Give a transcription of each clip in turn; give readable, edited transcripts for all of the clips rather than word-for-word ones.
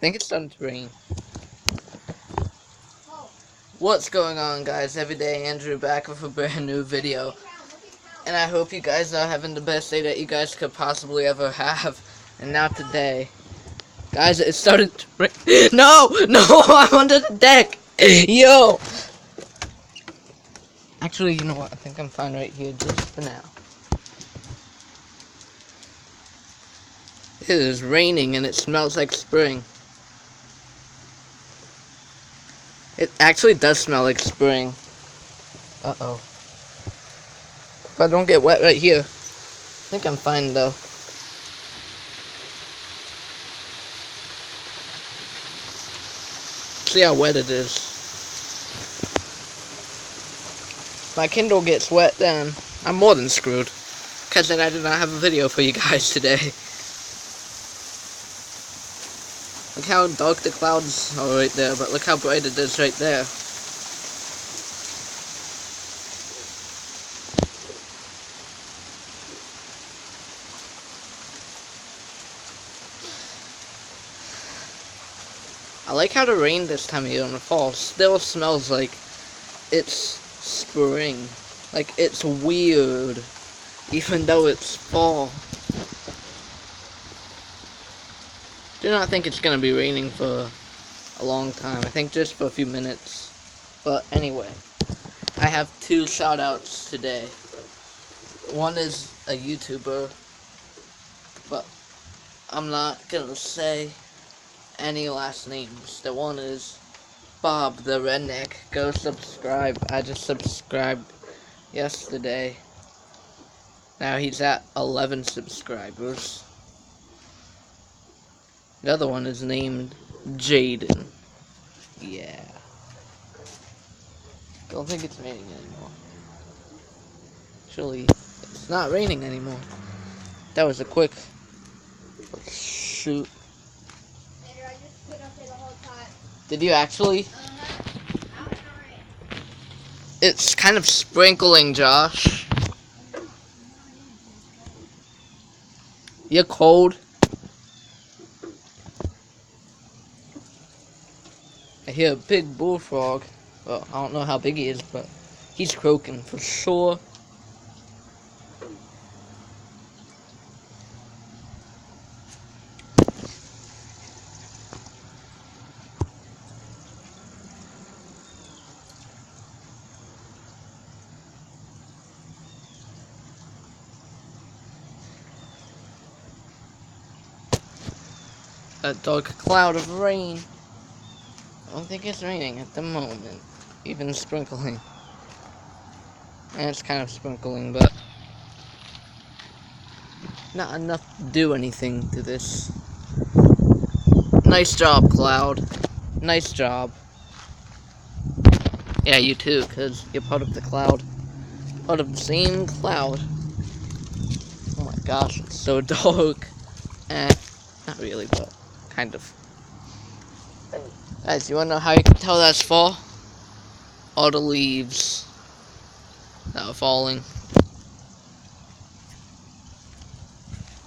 think it's starting to rain. What's going on, guys? Everyday Andrew back with a brand new video. And I hope you guys are having the best day that you guys could possibly ever have. And now today, guys, it started to rain. No! No! I'm under the deck! Yo! Actually, you know what? I think I'm fine right here just for now. It is raining and it smells like spring. It actually does smell like spring. Uh-oh. If I don't get wet right here, I think I'm fine though. See how wet it is. If my Kindle gets wet, then I'm more than screwed. Because then I did not have a video for you guys today. Look how dark the clouds are right there, but look how bright it is right there. I like how the rain this time of year in the fall still smells like it's spring. Like it's weird, even though it's fall. Do not think it's gonna be raining for a long time. I think just for a few minutes. But anyway, I have two shout outs today. One is a YouTuber, but I'm not gonna say any last names. The one is Bob the Redneck. Go subscribe. I just subscribed yesterday. Now he's at 11 subscribers. The other one is named Jaden. Yeah. Don't think it's raining anymore. Actually, it's not raining anymore. That was a quick shoot. Did you actually? It's kind of sprinkling, Josh. You're cold. I hear a big bullfrog. Well, I don't know how big he is, but he's croaking for sure. A dark cloud of rain. I don't think it's raining at the moment. Even sprinkling. And it's kind of sprinkling, but not enough to do anything to this. Nice job, cloud. Nice job. Yeah, you too, because you're part of the cloud. Part of the same cloud. Oh my gosh, it's so dark. Not really, but kind of. Guys, you wanna know how you can tell that's fall? All the leaves that are falling.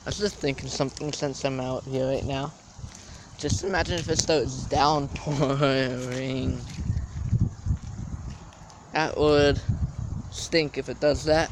I was just thinking something since I'm out here right now. Just imagine if it starts downpouring. That would stink if it does that.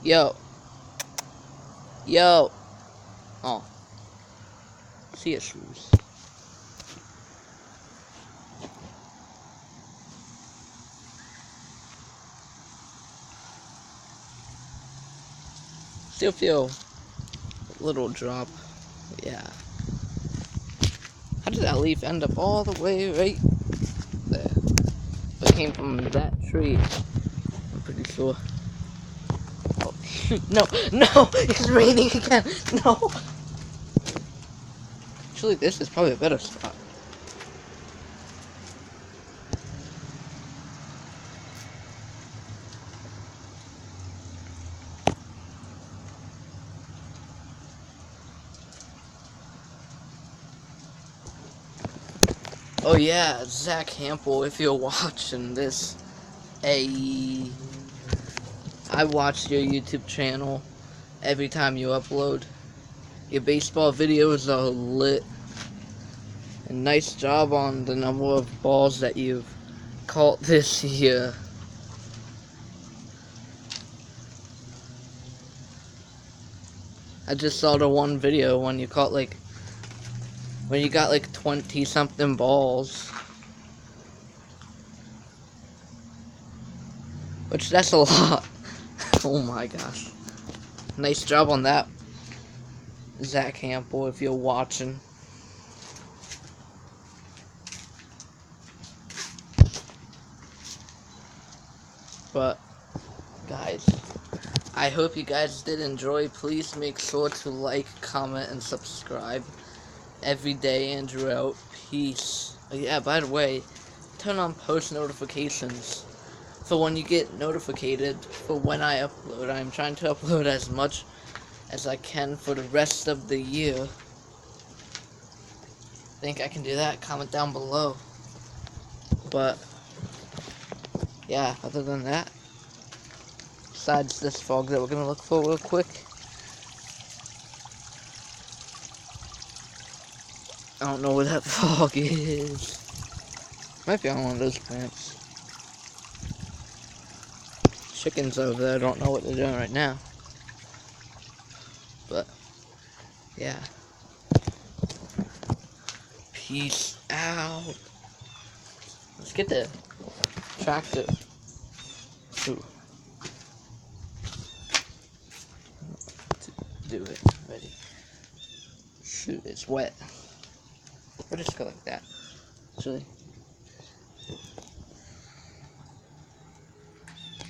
Yo. Yo. Oh. See your shoes. Still feel a little drop. Yeah. How did that leaf end up all the way right there? It came from that tree. I'm pretty sure. Oh, shoot. No, no! It's raining again! No! Actually, this is probably a better spot. Oh yeah, Zach Hampel, if you're watching this, I watch your YouTube channel every time you upload. Your baseball videos are lit. And nice job on the number of balls that you've caught this year. I just saw the one video when you got like 20 something balls. Which that's a lot. Oh my gosh. Nice job on that, Zach Hampel, if you're watching. But guys, I hope you guys did enjoy. Please make sure to like, comment, and subscribe every day and throughout. Peace. Oh, yeah, by the way, turn on post notifications for when you get notified for when I upload. I'm trying to upload as much as I can for the rest of the year. Think I can do that? Comment down below. But yeah, other than that, besides this fog that we're gonna look for real quick, I don't know where that fog is. Might be on one of those plants. Chickens over there, I don't know what they're doing right now. But yeah. Peace out. Let's get the tractor. Ooh. Do it. Ready. Shoot, it's wet. We'll just go like that. Actually.